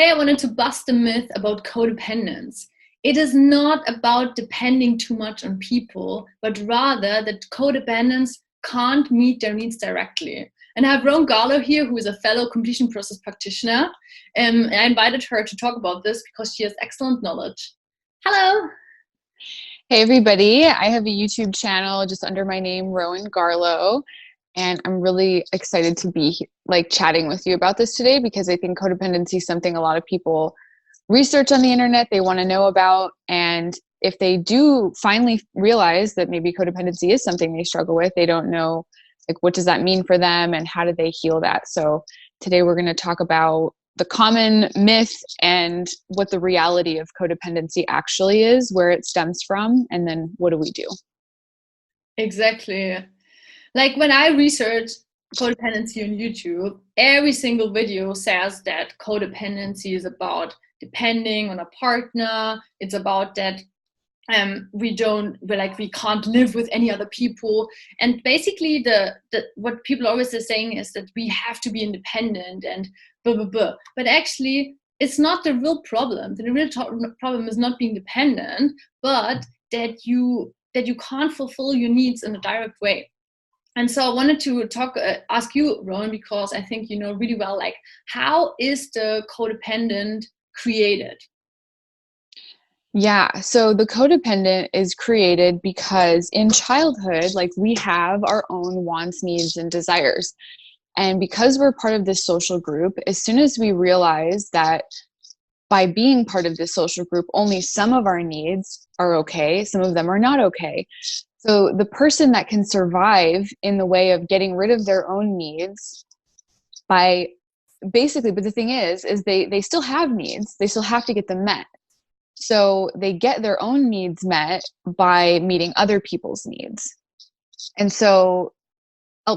today I wanted to bust the myth about codependence. It is not about depending too much on people, but rather that codependents can't meet their needs directly. And I have Rowan Garlow here, who is a fellow completion process practitioner. And I invited her to talk about this because she has excellent knowledge. Hello. Hey everybody, I have a YouTube channel just under my name, Rowan Garlow, and I'm really excited to be chatting with you about this today because I think codependency is something a lot of people research on the internet, they want to know about, and if they do finally realize that maybe codependency is something they struggle with, they don't know what does that mean for them and how do they heal that. So today we're going to talk about the common myth and what the reality of codependency actually is, where it stems from, and then what do we do? Exactly. Like when I research codependency on YouTube, every single video says that codependency is about depending on a partner. It's about that we can't live with any other people. And basically the what people always are saying is that we have to be independent and blah, blah, blah. But actually, it's not the real problem. The real problem is not being dependent, but that you can't fulfill your needs in a direct way. And so I wanted to ask you, Rowan, because I think you know really well, how is the codependent created? Yeah, so the codependent is created because in childhood, we have our own wants, needs, and desires. And because we're part of this social group, as soon as we realize that by being part of this social group, only some of our needs are okay, some of them are not okay. So the person that can survive in the way of getting rid of their own needs by basically, but the thing is they still have needs, they still have to get them met. So they get their own needs met by meeting other people's needs. And so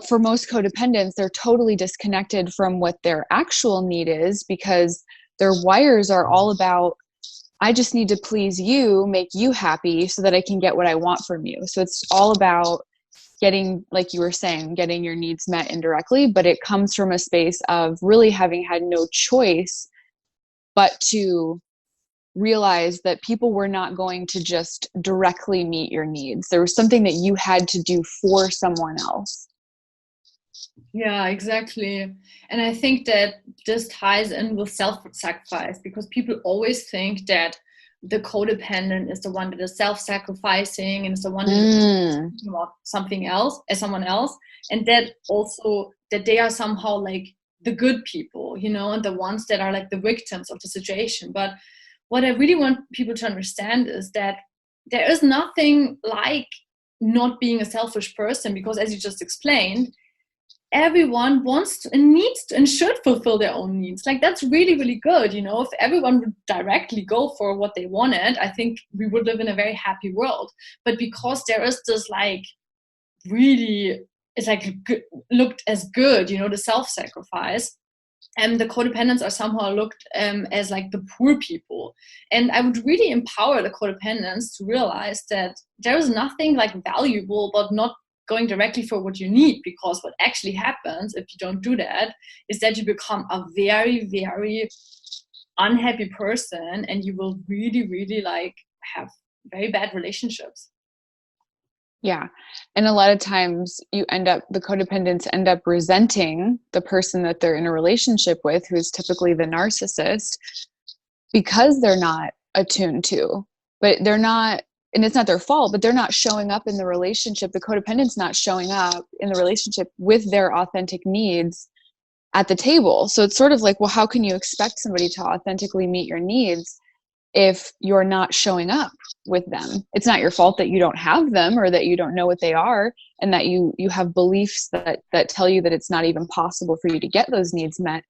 for most codependents, they're totally disconnected from what their actual need is because their wires are all about, I just need to please you, make you happy so that I can get what I want from you. So it's all about getting, like you were saying, getting your needs met indirectly, but it comes from a space of really having had no choice but to realize that people were not going to just directly meet your needs. There was something that you had to do for someone else. Yeah, exactly. And I think that this ties in with self-sacrifice because people always think that the codependent is the one that is self-sacrificing and is the one that is thinking about something else as someone else, and that also that they are somehow like the good people, you know, and the ones that are like the victims of the situation. But what I really want people to understand is that there is nothing like not being a selfish person because, as you just explained, everyone wants to and needs to and should fulfill their own needs. Like that's really, really good. You know, if everyone would directly go for what they wanted, I think we would live in a very happy world. But because there is this really, it's looked as good, you know, the self-sacrifice, and the codependents are somehow looked as the poor people. And I would really empower the codependents to realize that there is nothing valuable about not going directly for what you need, because what actually happens if you don't do that is that you become a very, very unhappy person, and you will really, really have very bad relationships. Yeah. And a lot of times the codependents end up resenting the person that they're in a relationship with, who is typically the narcissist, because they're not attuned to, but they're not, and it's not their fault, but they're not showing up in the relationship. The codependent's not showing up in the relationship with their authentic needs at the table. So it's sort of well, how can you expect somebody to authentically meet your needs if you're not showing up with them? It's not your fault that you don't have them or that you don't know what they are, and that you have beliefs that tell you that it's not even possible for you to get those needs met,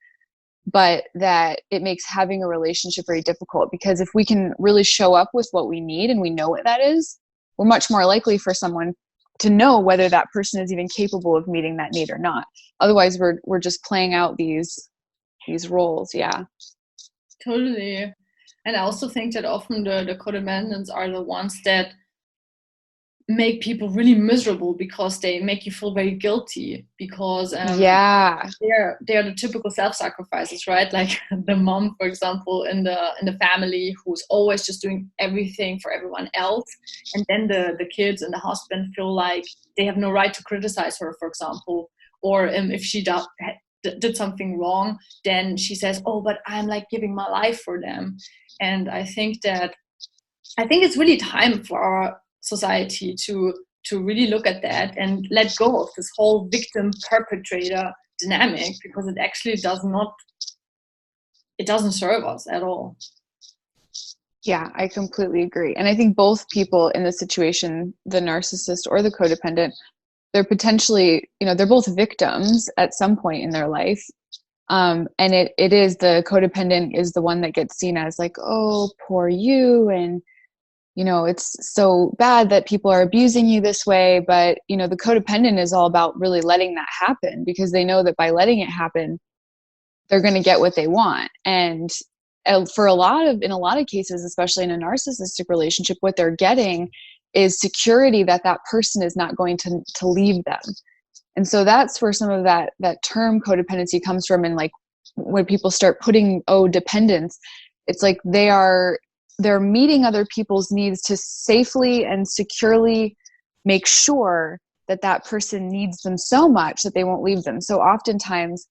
but that it makes having a relationship very difficult. Because if we can really show up with what we need and we know what that is, we're much more likely for someone to know whether that person is even capable of meeting that need or not. Otherwise we're just playing out these roles. Yeah, totally. And I also think that often the codependents are the ones that make people really miserable because they make you feel very guilty because Yeah. they're the typical self-sacrifices, right? Like the mom, for example, in the family who's always just doing everything for everyone else, and then the kids and the husband feel like they have no right to criticize her, for example, or if she did something wrong, then she says, oh, but I'm like giving my life for them. And I think it's really time for our society to really look at that and let go of this whole victim perpetrator dynamic, because it actually doesn't serve us at all. Yeah, I completely agree. And I think both people in the situation, the narcissist or the codependent, they're potentially, they're both victims at some point in their life. And it is, the codependent is the one that gets seen as like, oh, poor you. And, it's so bad that people are abusing you this way. But, the codependent is all about really letting that happen, because they know that by letting it happen, they're going to get what they want. And in a lot of cases, especially in a narcissistic relationship, what they're getting is security that that person is not going to leave them. And so that's where some of that term codependency comes from. And like when people start putting, dependence, it's like they're meeting other people's needs to safely and securely make sure that that person needs them so much that they won't leave them. So oftentimes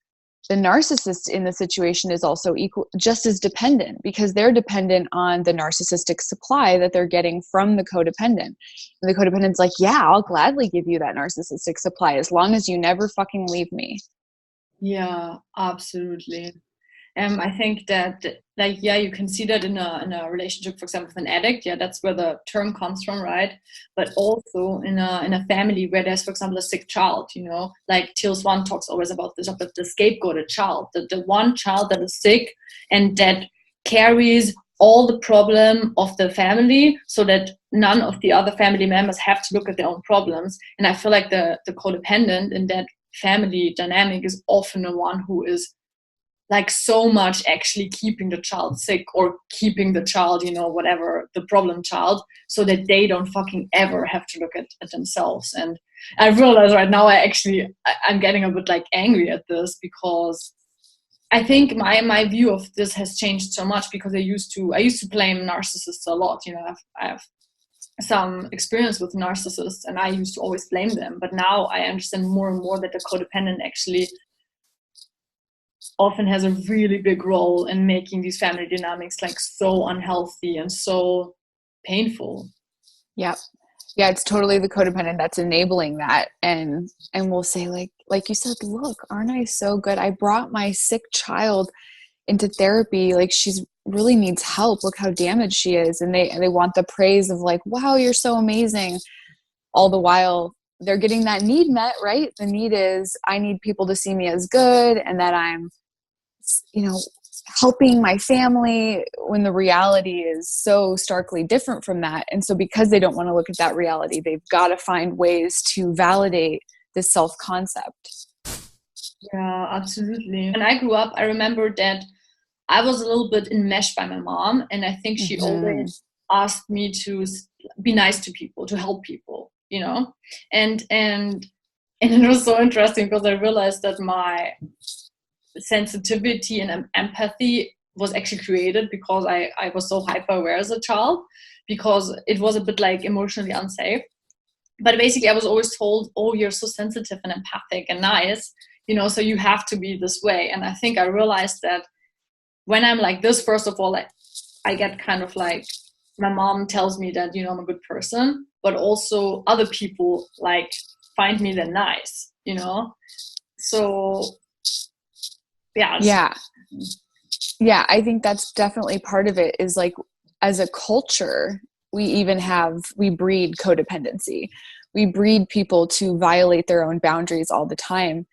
the narcissist in the situation is also just as dependent, because they're dependent on the narcissistic supply that they're getting from the codependent. And the codependent's like, yeah, I'll gladly give you that narcissistic supply as long as you never fucking leave me. Yeah, absolutely. I think that, like, yeah, you can see that in a relationship, for example, with an addict. Yeah, that's where the term comes from, right? But also in a family where there's, for example, a sick child. Like Teal Swan talks always about this, about the scapegoated child, the one child that is sick and that carries all the problem of the family, so that none of the other family members have to look at their own problems. And I feel like the codependent in that family dynamic is often the one who is like so much actually keeping the child sick, or keeping the child, whatever the problem child, so that they don't fucking ever have to look at themselves. And I realize right now I'm getting a bit like angry at this, because I think my view of this has changed so much, because I used to blame narcissists a lot. I have some experience with narcissists and I used to always blame them, but now I understand more and more that the codependent actually often has a really big role in making these family dynamics like so unhealthy and so painful. Yeah. Yeah, it's totally the codependent that's enabling that. And we'll say like you said, look, aren't I so good? I brought my sick child into therapy. Like, she's really needs help. Look how damaged she is. And they want the praise of like, wow, you're so amazing. All the while they're getting that need met, right? The need is, I need people to see me as good and that I'm, helping my family, when the reality is so starkly different from that. And so because they don't want to look at that reality, they've got to find ways to validate this self-concept. Yeah, absolutely. When I grew up, I remember that I was a little bit enmeshed by my mom, and I think she always asked me to be nice to people, to help people, and it was so interesting, because I realized that my sensitivity and empathy was actually created because I was so hyper aware as a child, because it was a bit like emotionally unsafe. But basically I was always told, oh, you're so sensitive and empathic and nice, so you have to be this way. And I think I realized that when I'm like this, first of all, I get kind of like, my mom tells me that, I'm a good person, but also other people like find me then nice, so yeah, I think that's definitely part of it, is like, as a culture, we breed codependency. We breed people to violate their own boundaries all the time,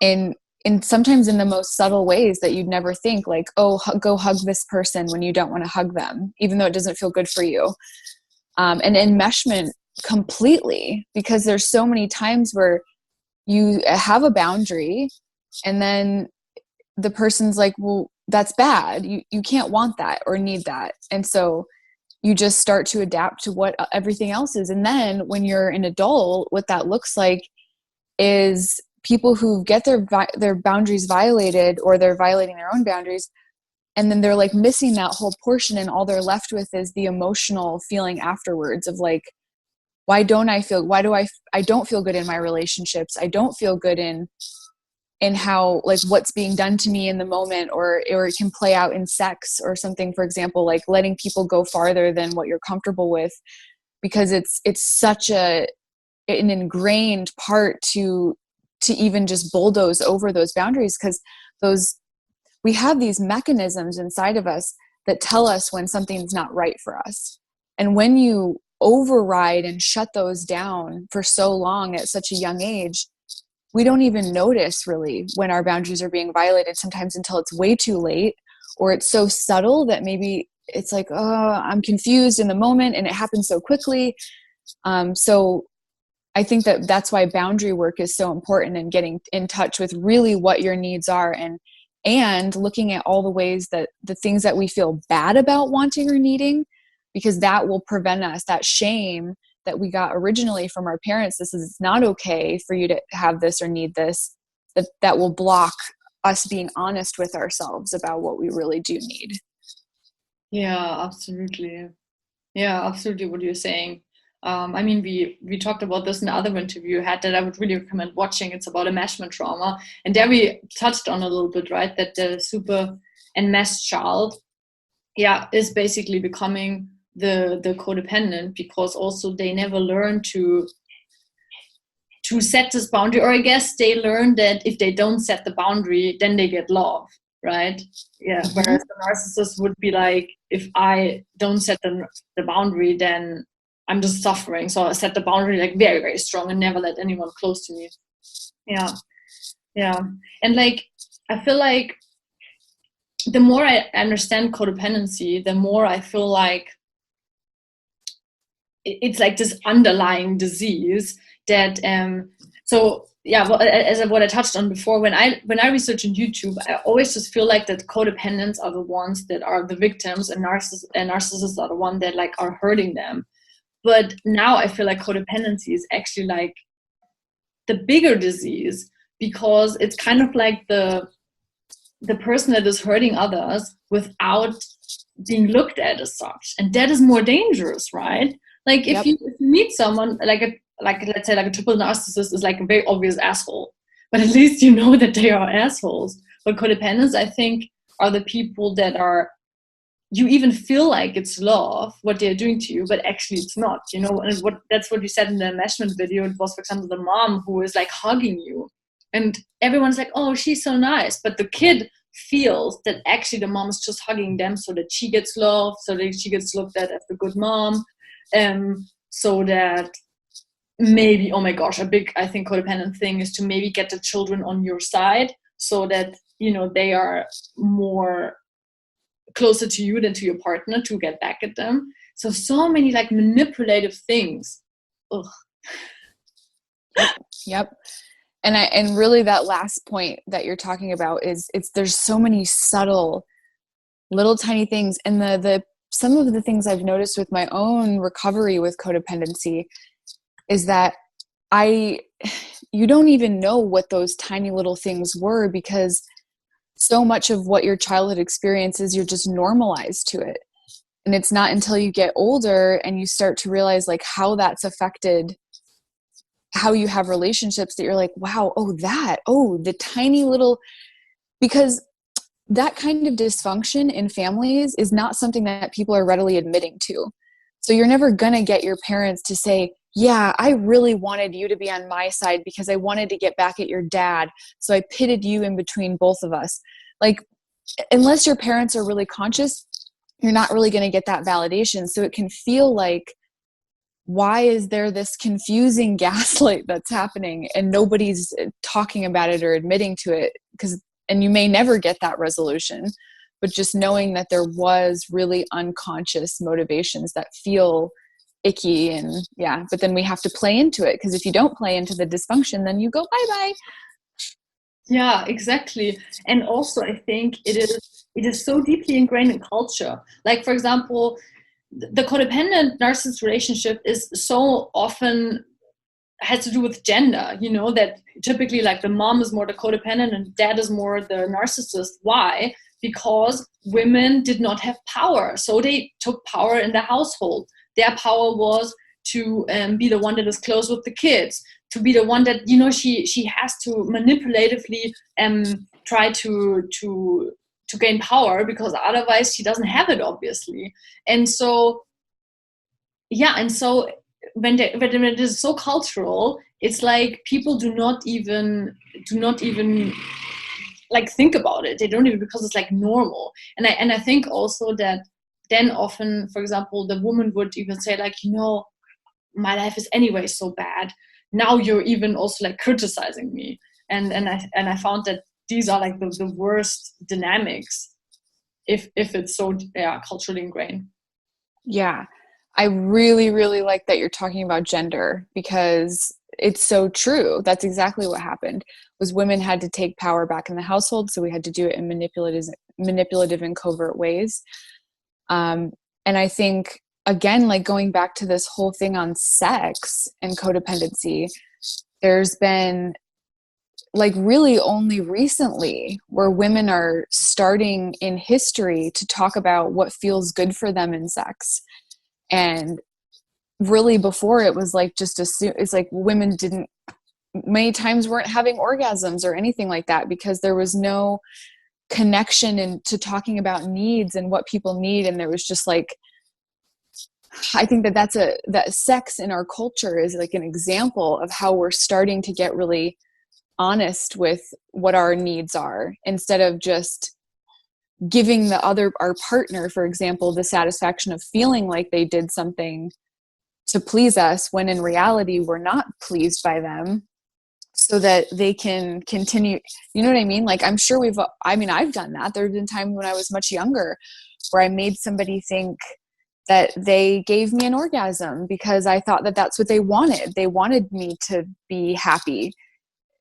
and sometimes in the most subtle ways that you'd never think, like, oh, go hug this person when you don't want to hug them, even though it doesn't feel good for you. And enmeshment completely, because there's so many times where you have a boundary and then the person's like, well, that's bad. You can't want that or need that. And so you just start to adapt to what everything else is. And then when you're an adult, what that looks like is people who get their boundaries violated, or they're violating their own boundaries, and then they're like missing that whole portion, and all they're left with is the emotional feeling afterwards of like, why do I don't feel good in my relationships. I don't feel good in how, like, what's being done to me in the moment, or it can play out in sex or something, for example, like letting people go farther than what you're comfortable with, because it's such an ingrained part to even just bulldoze over those boundaries, because we have these mechanisms inside of us that tell us when something's not right for us. And when you override and shut those down for so long at such a young age, we don't even notice really when our boundaries are being violated sometimes until it's way too late, or it's so subtle that maybe it's like, oh, I'm confused in the moment and it happens so quickly. So I think that that's why boundary work is so important, and getting in touch with really what your needs are, and looking at all the ways that the things that we feel bad about wanting or needing, because that will prevent us, that shame that we got originally from our parents, this is not okay for you to have this or need this, that will block us being honest with ourselves about what we really do need. Yeah, absolutely. Yeah, absolutely what you're saying. I mean, we talked about this in the other interview you had that I would really recommend watching. It's about enmeshment trauma. And there we touched on a little bit, right? That the super enmeshed child, is basically becoming the codependent, because also they never learn to set this boundary, or I guess they learn that if they don't set the boundary, then they get love, right? Yeah. Mm-hmm. Whereas the narcissist would be like, if I don't set the boundary, then I'm just suffering. So I set the boundary like very, very strong and never let anyone close to me. Yeah. Yeah. And like, I feel like the more I understand codependency, the more I feel like it's like this underlying disease that, as what I touched on before, when I research on YouTube, I always just feel like that codependents are the ones that are the victims, and narcissists are the ones that like are hurting them. But now I feel like codependency is actually like the bigger disease, because it's kind of like the person that is hurting others without being looked at as such, and that is more dangerous, right? Like if you meet someone like let's say like a triple narcissist is like a very obvious asshole, but at least you know that they are assholes. But codependents, I think, are the people that are, you even feel like it's love what they're doing to you, but actually it's not, you know. And that's what you said in the enmeshment video. It was, for example, the mom who is like hugging you, and everyone's like, oh, she's so nice, but the kid feels that actually the mom is just hugging them so that she gets love, so that she gets looked at as the good mom, so that maybe, oh my gosh, a big, I think, codependent thing is to maybe get the children on your side, so that, you know, they are more closer to you than to your partner, to get back at them. So many like manipulative things. Ugh. Yep. And really that last point that you're talking about is there's so many subtle little tiny things. And the some of the things I've noticed with my own recovery with codependency is that you don't even know what those tiny little things were, because so much of what your childhood experience is, you're just normalized to it. And it's not until you get older and you start to realize like how that's affected how you have relationships that you're like, wow, the tiny little, because that kind of dysfunction in families is not something that people are readily admitting to. So you're never going to get your parents to say, yeah, I really wanted you to be on my side because I wanted to get back at your dad. So I pitted you in between both of us. Like, unless your parents are really conscious, you're not really going to get that validation. So it can feel like, why is there this confusing gaslight that's happening and nobody's talking about it or admitting to it? And you may never get that resolution, but just knowing that there was really unconscious motivations that feel icky, and but then we have to play into it, because if you don't play into the dysfunction, then you go bye-bye. Yeah, exactly. And also I think it is so deeply ingrained in culture. Like, for example, the codependent narcissist relationship is so often has to do with gender, that typically like the mom is more the codependent and dad is more the narcissist. Why? Because women did not have power. So they took power in the household. Their power was to be the one that is close with the kids, to be the one that, she has to manipulatively try to gain power, because otherwise she doesn't have it, obviously. And so, when it is so cultural, it's like people do not even like think about it. They don't even, because it's like normal. And I think also that then often, for example, the woman would even say like, my life is anyway so bad. Now you're even also like criticizing me. And I found that these are like the worst dynamics if it's so culturally ingrained. Yeah. I really, really like that you're talking about gender, because it's so true. That's exactly what happened, was women had to take power back in the household. So we had to do it in manipulative and covert ways. And I think, again, like going back to this whole thing on sex and codependency, there's been like really only recently where women are starting in history to talk about what feels good for them in sex. And really before, it was like it's like women many times weren't having orgasms or anything like that, because there was no connection into talking about needs and what people need. And there was just like, I think that sex in our culture is like an example of how we're starting to get really honest with what our needs are, instead of just giving our partner, for example, the satisfaction of feeling like they did something to please us, when in reality we're not pleased by them, so that they can continue. You know what I mean? Like, I'm sure I've done that. There have been times when I was much younger where I made somebody think that they gave me an orgasm because I thought that that's what they wanted. They wanted me to be happy.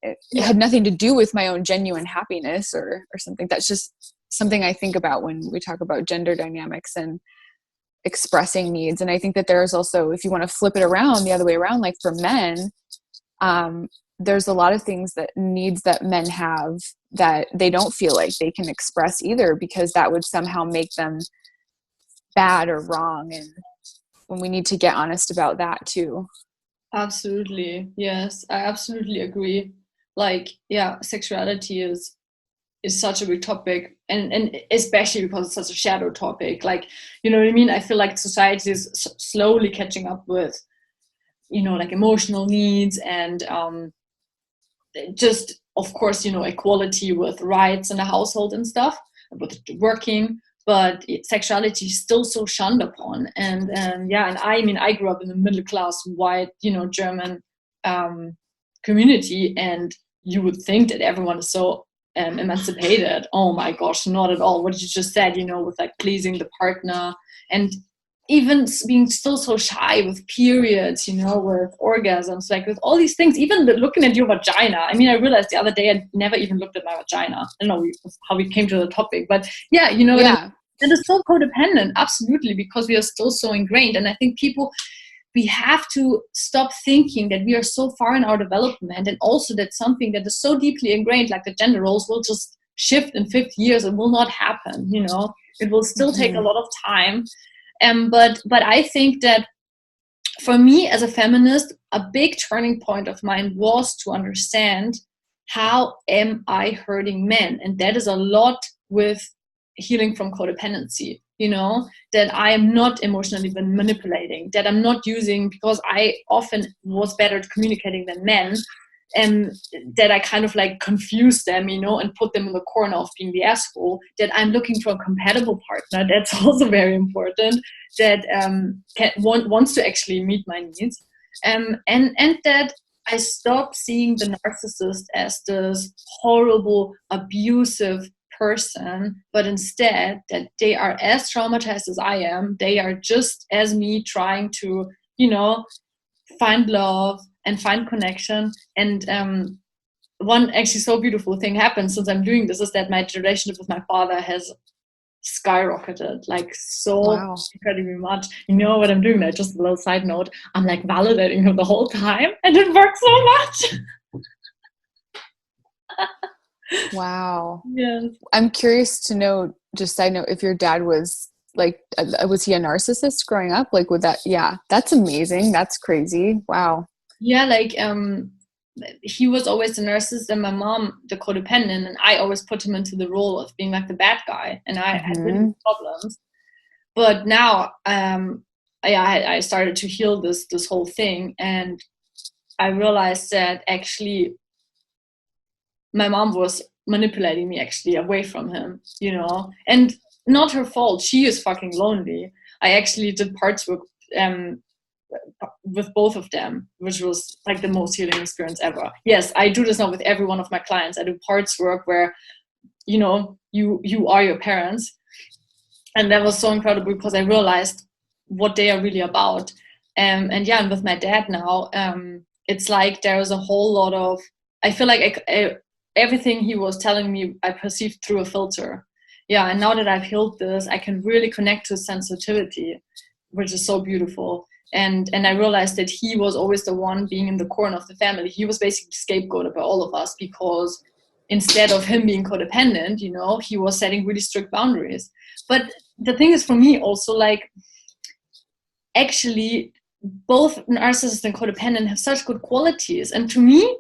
It had nothing to do with my own genuine happiness or something. That's just something I think about when we talk about gender dynamics and expressing needs. And I think that there's also, if you want to flip it around the other way around, like for men, there's a lot of needs that men have that they don't feel like they can express either, because that would somehow make them bad or wrong. And when we need to get honest about that too. Absolutely. Yes, I absolutely agree. Like, sexuality is such a big topic, and especially because it's such a shadow topic. Like, you know what I mean? I feel like society is slowly catching up with, like emotional needs and just, of course, equality with rights in the household and stuff, with working. But sexuality is still so shunned upon. And I grew up in the middle class, white, German community, and you would think that everyone is so emancipated. Oh my gosh, not at all. What you just said, with like pleasing the partner, and even being still so shy with periods, with orgasms, like with all these things, even looking at your vagina. I mean, I realized the other day I never even looked at my vagina. I don't know how we came to the topic, but that is so codependent, absolutely, because we are still so ingrained. And I think we have to stop thinking that we are so far in our development, and also that something that is so deeply ingrained, like the gender roles, will just shift in 50 years. It will not happen, it will still take a lot of time. But I think that for me as a feminist, a big turning point of mine was to understand, how am I hurting men? And that is a lot with healing from codependency, that I am not emotionally manipulating, that I'm not using, because I often was better at communicating than men, and that I kind of like confuse them, and put them in the corner of being the asshole, that I'm looking for a compatible partner. That's also very important, that wants to actually meet my needs, and that I stopped seeing the narcissist as this horrible, abusive person, but instead that they are as traumatized as I am. They are just as me, trying to, find love and find connection. And one actually so beautiful thing happened since I'm doing this, is that my relationship with my father has skyrocketed, like so Wow. incredibly much. You know what I'm doing there? Just a little side note. I'm like validating him the whole time, and it works so much. Wow. Yes. I'm curious to know, just side note, if your dad was like, was he a narcissist growing up? Like, would that, yeah, that's amazing. That's crazy. Wow. Yeah, like he was always the narcissist and my mom the codependent, and I always put him into the role of being like the bad guy, and I had really big problems. But now I started to heal this whole thing, and I realized that actually my mom was manipulating me actually away from him, you know, and not her fault. She is fucking lonely. I actually did parts with both of them, which was like the most healing experience ever. Yes, I do this now with every one of my clients. I do parts work where, you know, you are your parents. And that was so incredible because I realized what they are really about. And with my dad now, it's like there is a whole lot of, I feel like everything he was telling me, I perceived through a filter. Yeah, and now that I've healed this, I can really connect to sensitivity, which is so beautiful. And I realized that he was always the one being in the corner of the family. He was basically scapegoated by all of us because instead of him being codependent, you know, he was setting really strict boundaries. But the thing is for me also, like, actually both narcissist and codependent have such good qualities. And to me,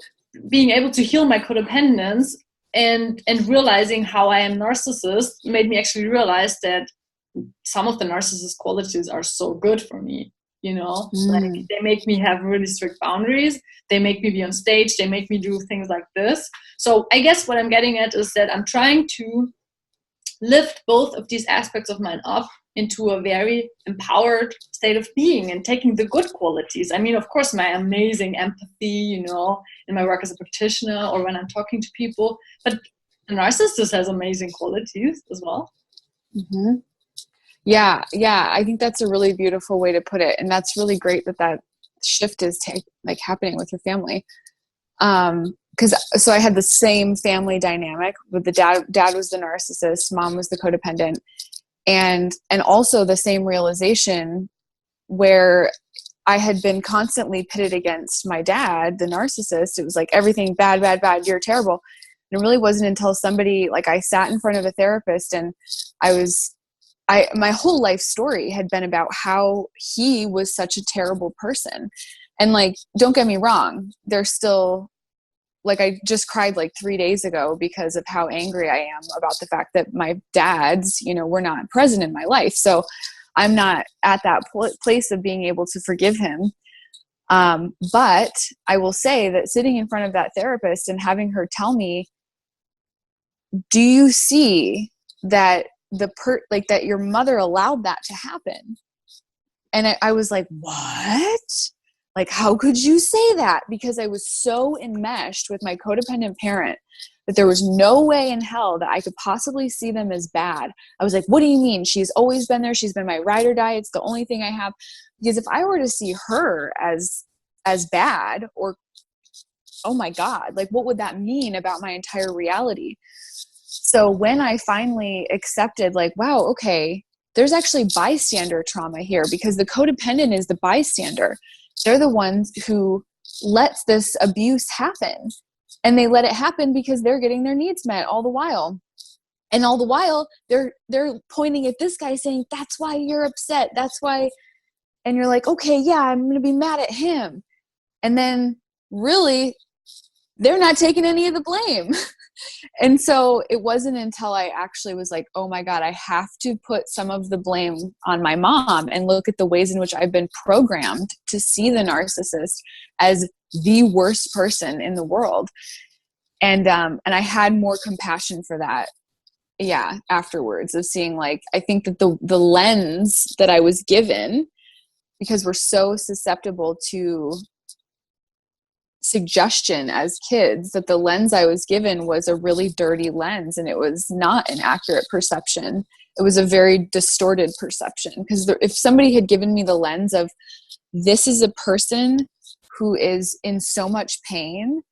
being able to heal my codependence and realizing how I am narcissist made me actually realize that some of the narcissist qualities are so good for me. You know, like they make me have really strict boundaries. They make me be on stage. They make me do things like this. So I guess what I'm getting at is that I'm trying to lift both of these aspects of mine up into a very empowered state of being and taking the good qualities. I mean, of course, my amazing empathy, you know, in my work as a practitioner or when I'm talking to people, but the narcissist has amazing qualities as well. Mm-hmm. Yeah. I think that's a really beautiful way to put it. And that's really great that shift is happening with your family. So I had the same family dynamic with the dad was the narcissist, mom was the codependent, and also the same realization where I had been constantly pitted against my dad, the narcissist. It was like everything bad, you're terrible. And it really wasn't until somebody, like I sat in front of a therapist and my whole life story had been about how he was such a terrible person. And like, don't get me wrong, there's still, like, I just cried like 3 days ago because of how angry I am about the fact that my dads, you know, were not present in my life. So I'm not at that place of being able to forgive him. But I will say that sitting in front of that therapist and having her tell me, do you see that that your mother allowed that to happen? And I was like, what? Like, how could you say that? Because I was so enmeshed with my codependent parent that there was no way in hell that I could possibly see them as bad. I was like, what do you mean? She's always been there. She's been my ride or die. It's the only thing I have. Because if I were to see her as bad, or, oh my God, like, what would that mean about my entire reality? So when I finally accepted, like, wow, okay, there's actually bystander trauma here, because the codependent is the bystander. They're the ones who lets this abuse happen. And they let it happen because they're getting their needs met all the while. And all the while, they're pointing at this guy saying, that's why you're upset. That's why. And you're like, okay, yeah, I'm going to be mad at him. And then really, they're not taking any of the blame. And so it wasn't until I actually was like, oh my God, I have to put some of the blame on my mom and look at the ways in which I've been programmed to see the narcissist as the worst person in the world. And I had more compassion for that. Yeah. Afterwards, of seeing, like, I think that the lens that I was given, because we're so susceptible to suggestion as kids, that the lens I was given was a really dirty lens, and it was not an accurate perception. It was a very distorted perception, because if somebody had given me the lens of, this is a person who is in so much pain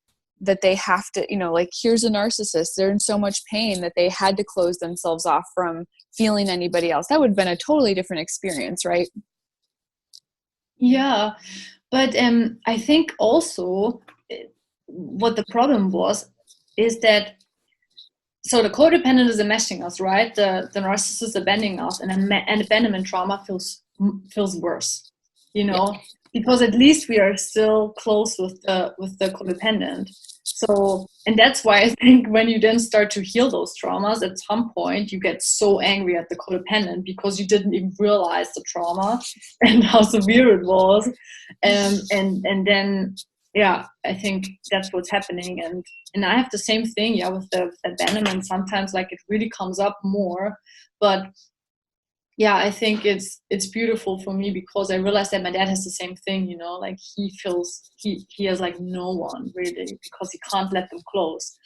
that they have to, like, here's a narcissist, they're in so much pain that they had to close themselves off from feeling anybody else. That would have been a totally different experience, right? Yeah, but I think also what the problem was is that, so the codependent is enmeshing us, right? The narcissist is abandoning us, and abandonment trauma feels worse, because at least we are still close with the codependent. So, and that's why I think when you then start to heal those traumas, at some point you get so angry at the codependent because you didn't even realize the trauma and how severe it was, and then I think that's what's happening. And I have the same thing, with the abandonment. Sometimes, like, it really comes up more, but I think it's beautiful for me because I realized that my dad has the same thing, like he feels he has like no one really because he can't let them close.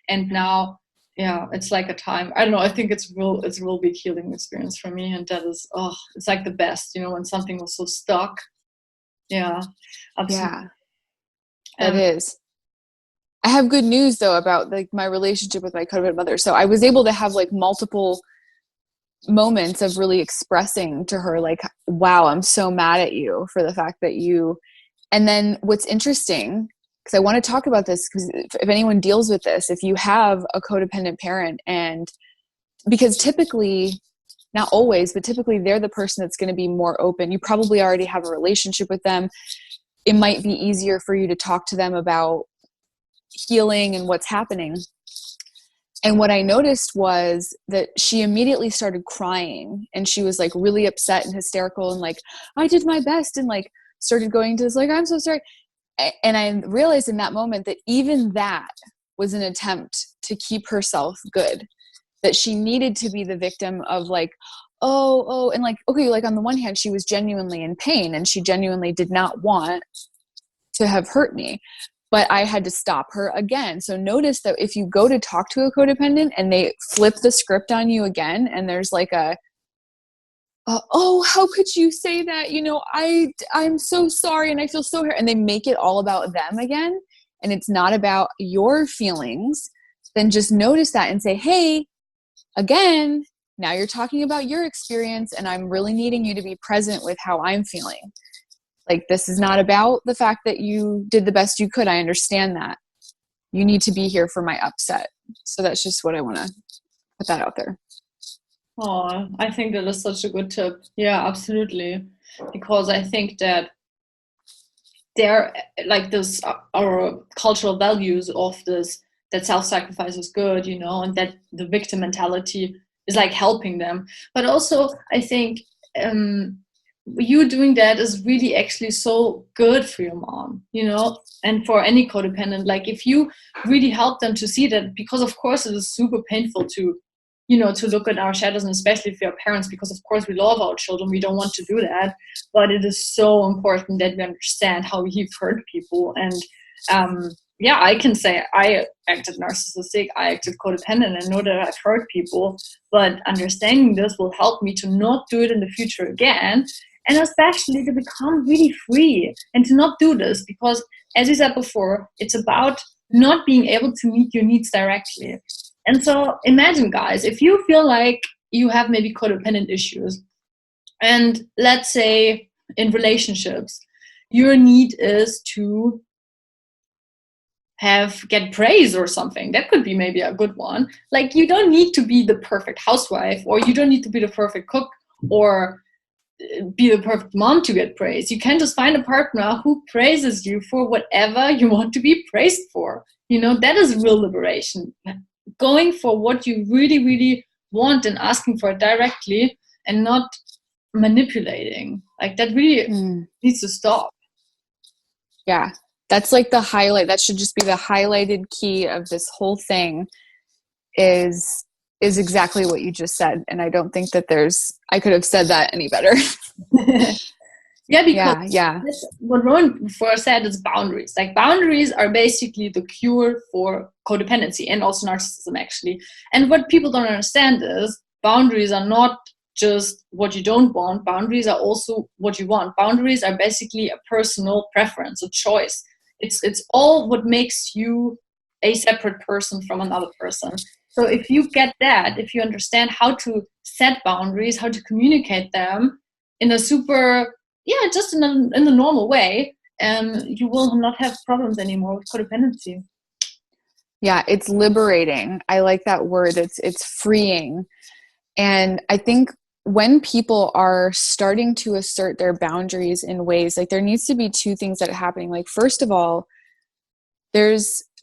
And now, it's like a time, I don't know, I think it's a real big healing experience for me. And that is, it's like the best, when something was so stuck. Yeah, absolutely. Yeah, it is. I have good news though about like my relationship with my codependent mother. So I was able to have like multiple moments of really expressing to her, like, wow, I'm so mad at you for the fact that you, and then what's interesting, because I want to talk about this, because if anyone deals with this, if you have a codependent parent, and because typically, not always, but typically they're the person that's going to be more open. You probably already have a relationship with them. It might be easier for you to talk to them about healing and what's happening. And what I noticed was that she immediately started crying, and she was like really upset and hysterical and like, I did my best, and like started going to this, like, I'm so sorry. And I realized in that moment that even that was an attempt to keep herself good, that she needed to be the victim of like, oh, and like, okay, like on the one hand, she was genuinely in pain and she genuinely did not want to have hurt me. But I had to stop her again. So notice that if you go to talk to a codependent and they flip the script on you again, and there's like oh, how could you say that? I'm so sorry and I feel so hurt. And they make it all about them again. And it's not about your feelings. Then just notice that and say, hey, again, now you're talking about your experience, and I'm really needing you to be present with how I'm feeling. Like, this is not about the fact that you did the best you could. I understand that. You need to be here for my upset. So that's just what I want to put that out there. Oh, I think that is such a good tip. Yeah, absolutely. Because I think that there, like, this, our cultural values of this, that self-sacrifice is good, and that the victim mentality is like helping them. But also, I think, you doing that is really actually so good for your mom, and for any codependent. Like, if you really help them to see that, because of course it is super painful to, to look at our shadows, and especially if we are parents, because of course we love our children, we don't want to do that, but it is so important that we understand how we've hurt people. And I can say I acted narcissistic, I acted codependent, and know that I've hurt people, but understanding this will help me to not do it in the future again. And especially to become really free and to not do this, because as you said before, it's about not being able to meet your needs directly. And so imagine, guys, if you feel like you have maybe codependent issues, and let's say in relationships, your need is to get praise or something. That could be maybe a good one. Like, you don't need to be the perfect housewife, or you don't need to be the perfect cook, or be the perfect mom to get praise. You can just find a partner who praises you for whatever you want to be praised for. That is real liberation. Going for what you really, really want and asking for it directly, and not manipulating. Like, that really needs to stop. Yeah. That's like the highlight. That should just be the highlighted key of this whole thing, is exactly what you just said. And I don't think that I could have said that any better. Because what Rowan before said is boundaries. Like, boundaries are basically the cure for codependency and also narcissism, actually. And what people don't understand is boundaries are not just what you don't want. Boundaries are also what you want. Boundaries are basically a personal preference, a choice. It's all what makes you a separate person from another person. So if you get that, if you understand how to set boundaries, how to communicate them in a super, just in the normal way, you will not have problems anymore with codependency. Yeah, it's liberating. I like that word. It's freeing. And I think when people are starting to assert their boundaries in ways, like there needs to be two things that are happening. Like, first of all,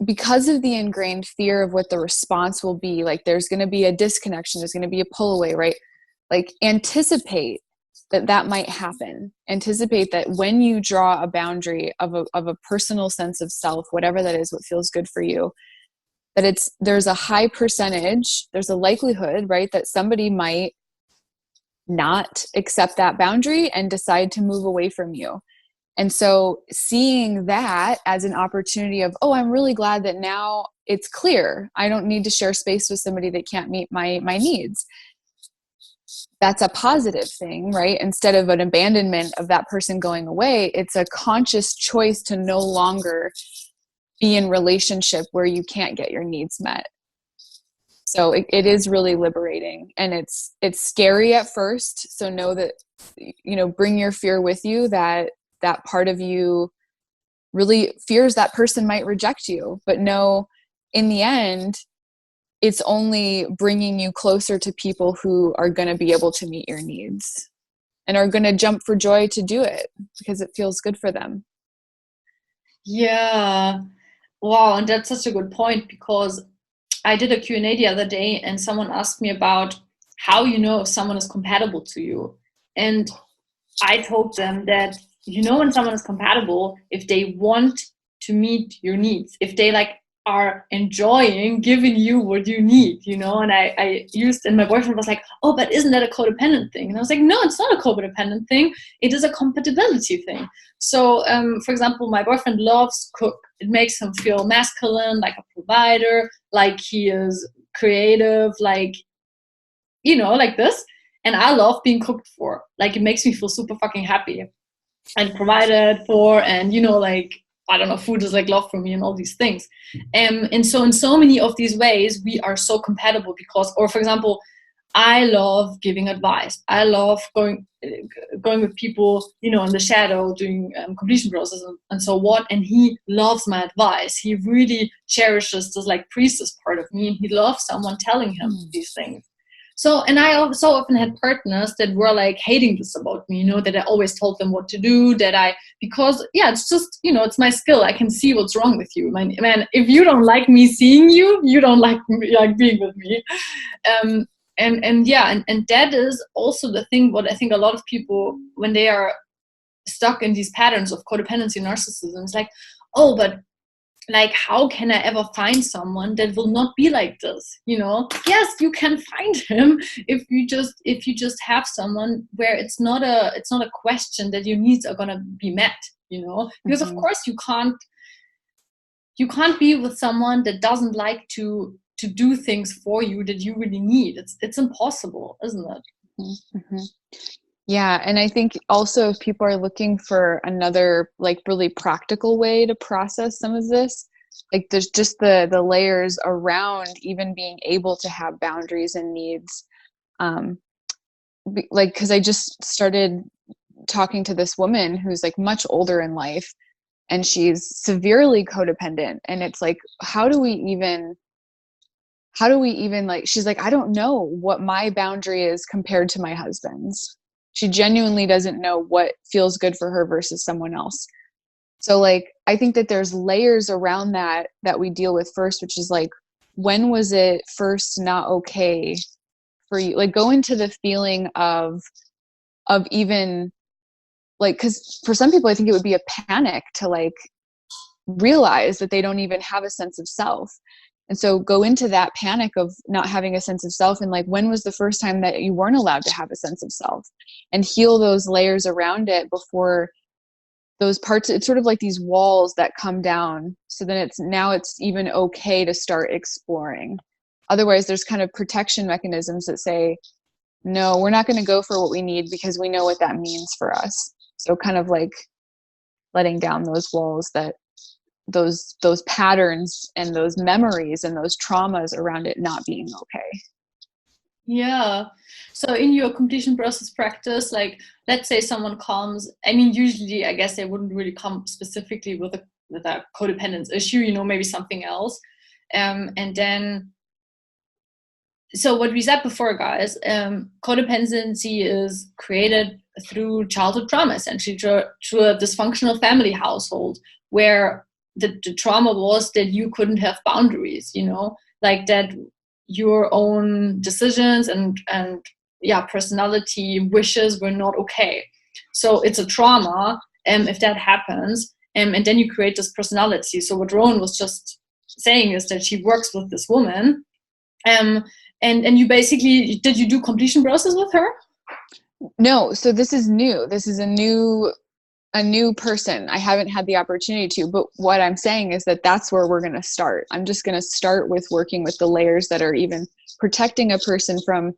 because of the ingrained fear of what the response will be, like there's going to be a disconnection, there's going to be a pull away, right? Like anticipate that might happen. Anticipate that when you draw a boundary of a personal sense of self, whatever that is, what feels good for you, that there's a high percentage, there's a likelihood, right, that somebody might not accept that boundary and decide to move away from you. And so seeing that as an opportunity of, oh, I'm really glad that now it's clear. I don't need to share space with somebody that can't meet my needs. That's a positive thing, right? Instead of an abandonment of that person going away, it's a conscious choice to no longer be in relationship where you can't get your needs met. So it is really liberating, and it's scary at first. So know that, bring your fear with you, that part of you really fears that person might reject you, but know in the end, it's only bringing you closer to people who are going to be able to meet your needs and are going to jump for joy to do it because it feels good for them. Yeah. Wow. And that's such a good point, because I did a Q&A the other day and someone asked me about how you know if someone is compatible to you. And I told them that when someone is compatible, if they want to meet your needs, if they are enjoying giving you what you need, and I used, and my boyfriend was like, oh, but isn't that a codependent thing? And I was like, no, it's not a codependent thing. It is a compatibility thing. So, for example, my boyfriend loves cook. It makes him feel masculine, like a provider, like he is creative, like this. And I love being cooked for. Like, it makes me feel super fucking happy and provided for. And, I don't know, food is like love for me and all these things. And so in so many of these ways, we are so compatible because, or for example, I love giving advice. I love going with people, in the shadow, doing completion process and so what. And he loves my advice. He really cherishes this like priestess part of me. And he loves someone telling him these things. So, and I so often had partners that were like hating this about me, that I always told them what to do, because it's just, it's my skill. I can see what's wrong with you. Man, if you don't like me seeing you, you don't like being with me. And that is also the thing, what I think a lot of people, when they are stuck in these patterns of codependency and narcissism, it's like, oh, but like, how can I ever find someone that will not be like this? Yes, you can find him if you just have someone where it's not a question that your needs are gonna be met. Because of course you can't be with someone that doesn't like to do things for you that you really need. It's impossible, isn't it? Mm-hmm. Yeah. And I think also if people are looking for another like really practical way to process some of this, like there's just the layers around even being able to have boundaries and needs. Cause I just started talking to this woman who's like much older in life and she's severely codependent. And it's like, how do we even like, she's like, I don't know what my boundary is compared to my husband's. She genuinely doesn't know what feels good for her versus someone else. So like, I think that there's layers around that we deal with first, which is like, when was it first not okay for you? Like, go into the feeling of even like, cause for some people, I think it would be a panic to like realize that they don't even have a sense of self. And so go into that panic of not having a sense of self. And like, when was the first time that you weren't allowed to have a sense of self, and heal those layers around it before those parts. It's sort of like these walls that come down. So then it's even okay to start exploring. Otherwise there's kind of protection mechanisms that say, no, we're not going to go for what we need because we know what that means for us. So kind of like letting down those walls that those patterns and those memories and those traumas around it not being okay. Yeah. So in your completion process practice, like let's say someone comes, I mean, usually I guess they wouldn't really come specifically with a codependence issue, you know, maybe something else. And then, so what we said before, guys, codependency is created through childhood trauma, essentially through a dysfunctional family household where the trauma was that you couldn't have boundaries, you know, like that your own decisions and personality wishes were not okay. So it's a trauma, if that happens, and then you create this personality. So what Rowan was just saying is that she works with this woman, and you basically, did you do completion process with her? No, so this is new. This is a new person. I haven't had the opportunity to, but what I'm saying is that that's where we're going to start. I'm just going to start with working with the layers that are even protecting a person from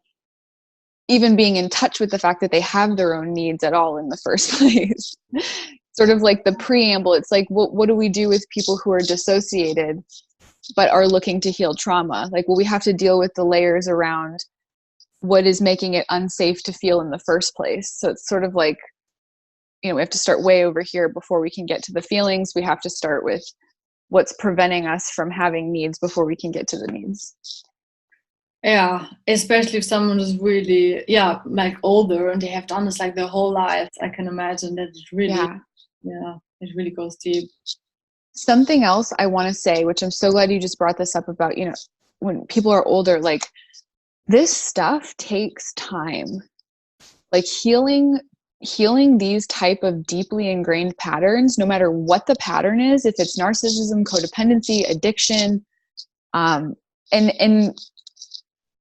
even being in touch with the fact that they have their own needs at all in the first place. Sort of like the preamble. It's like, what do we do with people who are dissociated but are looking to heal trauma? Like, well, we have to deal with the layers around what is making it unsafe to feel in the first place. So it's sort of like, you know, we have to start way over here before we can get to the feelings. We have to start with what's preventing us from having needs before we can get to the needs. Yeah, especially if someone is really, like older and they have done this like their whole life. I can imagine that it really, it really goes deep. Something else I want to say, which I'm so glad you just brought this up about, you know, when people are older, like this stuff takes time. Like healing these type of deeply ingrained patterns, no matter what the pattern is, if it's narcissism, codependency, addiction, and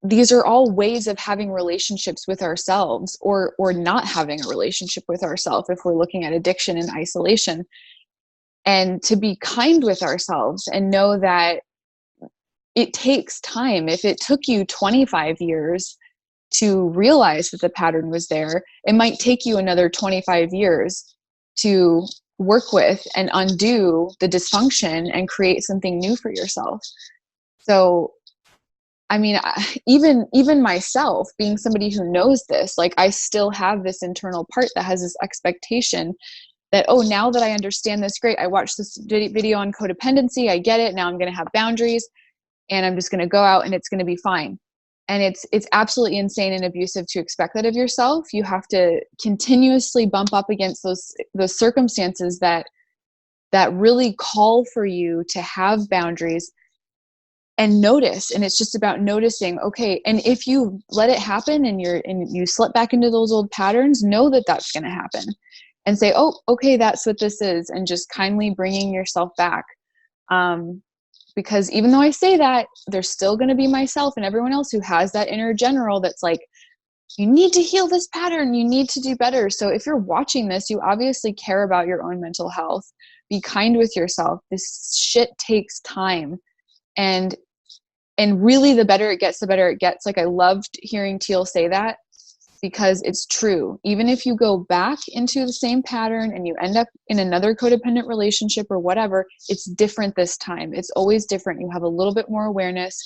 these are all ways of having relationships with ourselves or not having a relationship with ourselves if we're looking at addiction and isolation. And to be kind with ourselves and know that it takes time. If it took you 25 years to realize that the pattern was there, it might take you another 25 years to work with and undo the dysfunction and create something new for yourself. So, I mean, even myself, being somebody who knows this, like I still have this internal part that has this expectation that, oh, now that I understand this, great, I watched this video on codependency, I get it, now I'm going to have boundaries and I'm just going to go out and it's going to be fine. And it's absolutely insane and abusive to expect that of yourself. You have to continuously bump up against those circumstances that really call for you to have boundaries and notice. And it's just about noticing, okay, and if you let it happen and you slip back into those old patterns, know that that's going to happen and say, oh, okay, that's what this is. And just kindly bringing yourself back. Because even though I say that, there's still going to be myself and everyone else who has that inner general that's like, you need to heal this pattern. You need to do better. So if you're watching this, you obviously care about your own mental health. Be kind with yourself. This shit takes time. And really, the better it gets, the better it gets. Like I loved hearing Teal say that because it's true. Even if you go back into the same pattern and you end up in another codependent relationship or whatever, it's different this time. It's always different. You have a little bit more awareness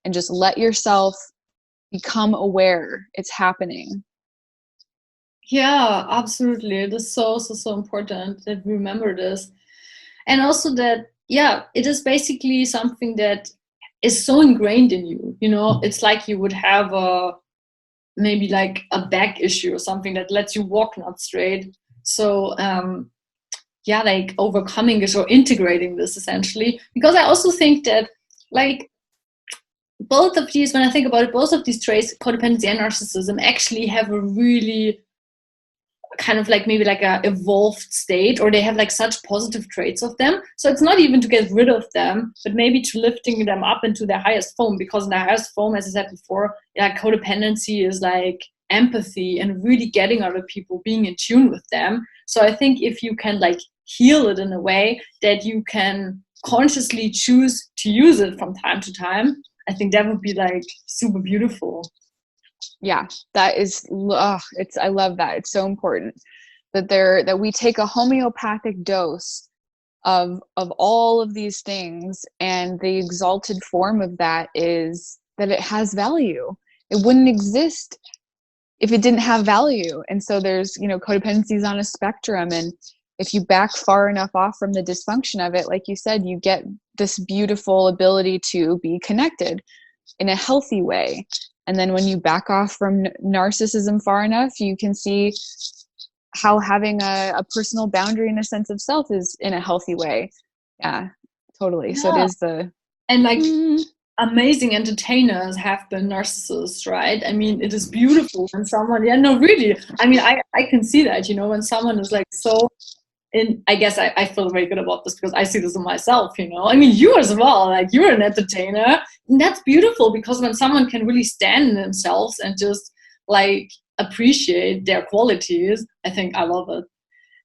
and just let yourself become aware it's happening. Yeah, absolutely. It is so important that we remember this. And also that, it is basically something that is so ingrained in you, you know, it's like you would have maybe like a back issue or something that lets you walk not straight. So like overcoming this or integrating this essentially, because I also think that like both of these, when I think about it, both of these traits, codependency and narcissism, actually have a really kind of like maybe like a evolved state, or they have like such positive traits of them. So it's not even to get rid of them, but maybe to lifting them up into their highest form, because in their highest form, as I said before, codependency is like empathy and really getting other people, being in tune with them. So I think if you can like heal it in a way that you can consciously choose to use it from time to time, I think that would be like super beautiful. Yeah, that is, I love that. It's so important that we take a homeopathic dose of all of these things. And the exalted form of that is that it has value. It wouldn't exist if it didn't have value. And so there's, codependency is on a spectrum. And if you back far enough off from the dysfunction of it, like you said, you get this beautiful ability to be connected in a healthy way. And then when you back off from narcissism far enough, you can see how having a personal boundary and a sense of self is in a healthy way. Yeah, totally. Yeah. So it is and like amazing entertainers have been narcissists, right? I mean, it is beautiful when someone, really. I mean, I can see that, when someone is like so I guess I feel very good about this because I see this in myself, I mean, you as well, like you're an entertainer, and that's beautiful because when someone can really stand in themselves and just like appreciate their qualities, I think I love it.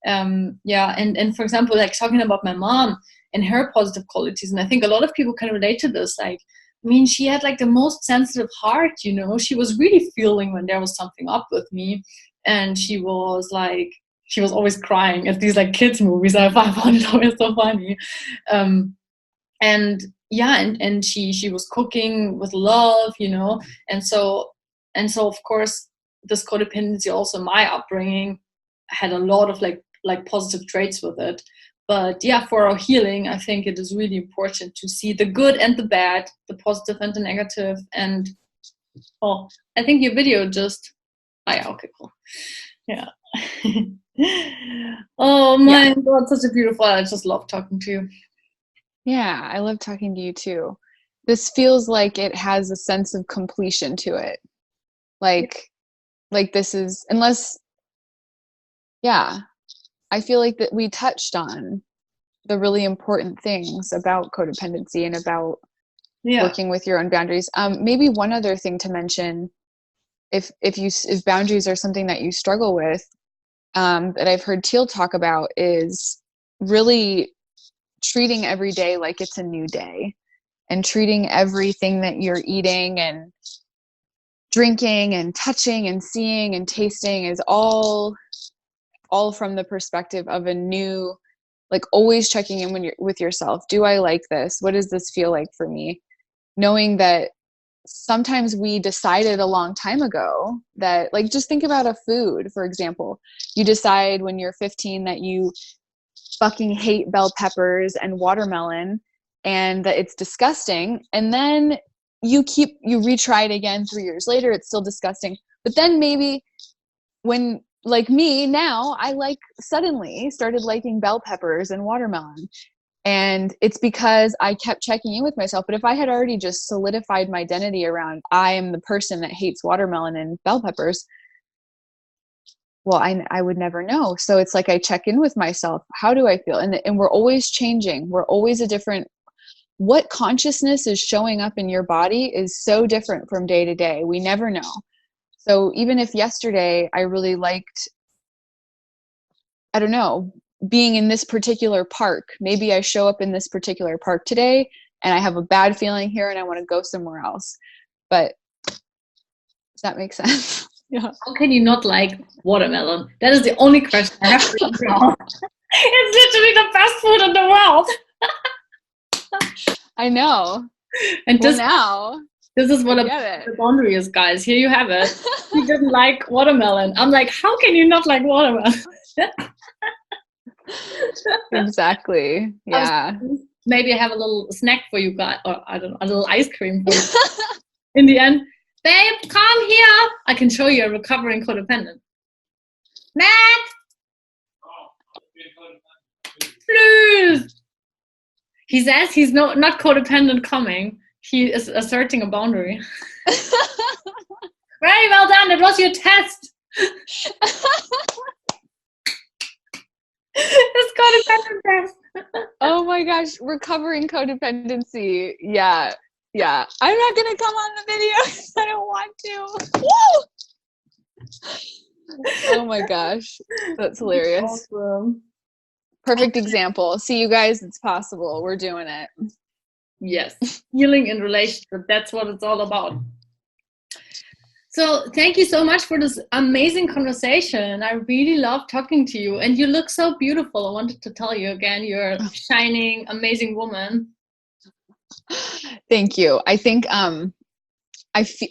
And for example, like talking about my mom and her positive qualities, and I think a lot of people can relate to this. Like, I mean, she had like the most sensitive heart, she was really feeling when there was something up with me, and she was always crying at these like kids movies. I found it always so funny. And she was cooking with love, and so of course this codependency also in my upbringing had a lot of like positive traits with it. But yeah, for our healing, I think it is really important to see the good and the bad, the positive and the negative. And I think your video just okay, cool. Yeah. Oh my God, such a beautiful, I just love talking to you. Yeah, I love talking to you too. This feels like it has a sense of completion to it. Like this is, I feel like that we touched on the really important things about codependency and about working with your own boundaries. Maybe one other thing to mention, if boundaries are something that you struggle with, that I've heard Teal talk about, is really treating every day like it's a new day, and treating everything that you're eating and drinking and touching and seeing and tasting is all from the perspective of a new, like always checking in with yourself. Do I like this? What does this feel like for me? Knowing that sometimes we decided a long time ago that, like, just think about a food, for example. You decide when you're 15 that you fucking hate bell peppers and watermelon and that it's disgusting. And then you retry it again 3 years later, it's still disgusting. But then maybe when, like me now, I suddenly started liking bell peppers and watermelon. And it's because I kept checking in with myself. But if I had already just solidified my identity around, I am the person that hates watermelon and bell peppers, well, I would never know. So it's like I check in with myself. How do I feel? And we're always changing. We're always a different, what consciousness is showing up in your body is so different from day to day. We never know. So even if yesterday I really liked, I don't know, being in this particular park, maybe I show up in this particular park today and I have a bad feeling here and I want to go somewhere else. But does that make sense? Yeah. How can you not like watermelon? That is the only question I have for you now. It's literally the best food in the world. I know. And this is what the boundary is, guys. Here you have it. He didn't like watermelon. I'm like, how can you not like watermelon? Exactly. Yeah. Maybe I have a little snack for you guys, or I don't know, a little ice cream for you. In the end, babe, come here. I can show you a recovering codependent. Matt! Please! He says he's not codependent coming. He is asserting a boundary. Very well done. That was your test. It's codependent test. Oh my gosh, recovering codependency. Yeah. I'm not gonna come on the video because I don't want to. Woo! Oh my gosh, that's hilarious. Awesome. Perfect example. See, you guys, it's possible. We're doing it. Yes, healing in relationship. That's what it's all about. So thank you so much for this amazing conversation. I really love talking to you, and you look so beautiful. I wanted to tell you again, you're a shining, amazing woman. Thank you. I think I feel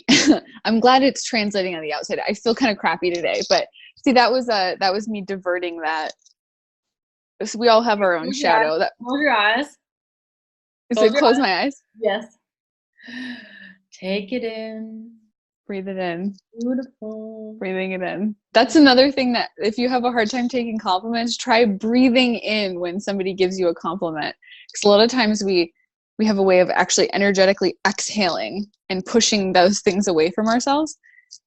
I'm glad it's translating on the outside. I feel kind of crappy today, but see, that was me diverting that. So we all have our own shadow. That close your eyes. Close my eyes. Yes. Take it in. Breathe it in. Beautiful. Breathing it in. That's another thing that if you have a hard time taking compliments, try breathing in when somebody gives you a compliment. Because a lot of times we have a way of actually energetically exhaling and pushing those things away from ourselves.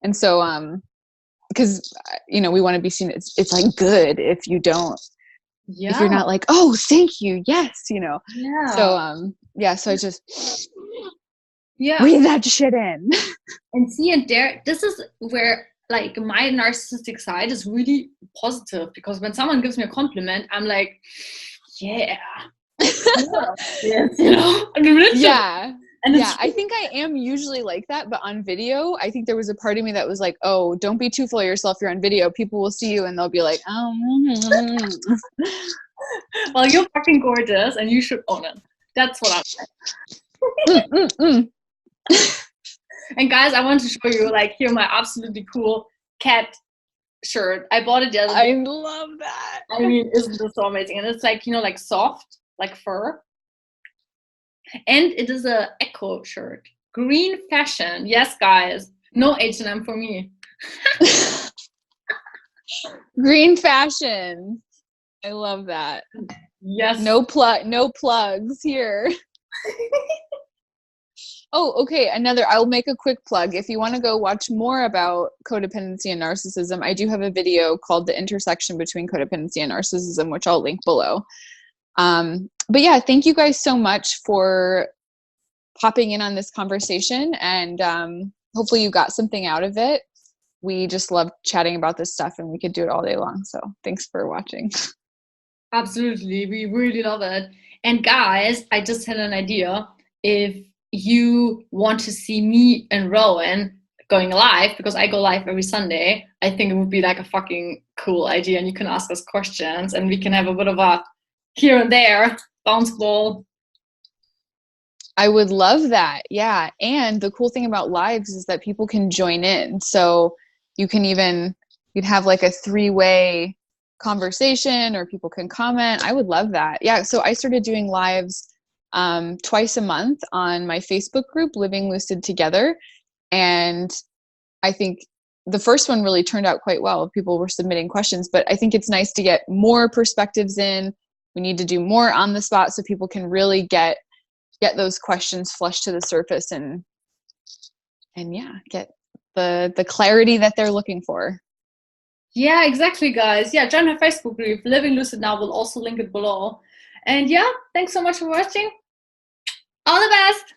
And so, because, we want to be seen, it's like good if you don't, if you're not like, oh, thank you. Yes. Yeah. So, so I just breathe that shit in. And see, and this is where like my narcissistic side is really positive, because when someone gives me a compliment, I'm like, yeah. Yes, Yeah. And I think I am usually like that, but on video, I think there was a part of me that was like, oh, don't be too full of yourself. You're on video. People will see you and they'll be like, oh. Well, you're fucking gorgeous and you should own it. That's what I'm saying. And guys, I want to show you, like, here my absolutely cool cat shirt. I bought it the other day. I love that. I mean, isn't this so amazing? And it's like, like soft, like fur. And it is a echo shirt. Green fashion. Yes, guys. No H&M for me. Green fashion. I love that. Yes. No plugs here. Oh, okay. I'll make a quick plug. If you want to go watch more about codependency and narcissism, I do have a video called The Intersection Between Codependency and Narcissism, which I'll link below. But yeah, thank you guys so much for popping in on this conversation, and hopefully you got something out of it. We just love chatting about this stuff, and we could do it all day long. So thanks for watching. Absolutely. We really love it. And guys, I just had an idea. If you want to see me and Rowan going live, because I go live every Sunday, I think it would be like a fucking cool idea, and you can ask us questions and we can have a bit of a here and there bounce ball. I would love that. Yeah. And the cool thing about lives is that people can join in. So you'd have like a 3-way conversation, or people can comment. I would love that. Yeah. So I started doing lives twice a month on my Facebook group, Living Lucid Together. And I think the first one really turned out quite well. People were submitting questions, but I think it's nice to get more perspectives in. We need to do more on the spot so people can really get those questions flushed to the surface and get the clarity that they're looking for. Yeah, exactly, guys. Yeah, join our Facebook group, Living Lucid Now. We'll also link it below. And yeah, thanks so much for watching. All the best.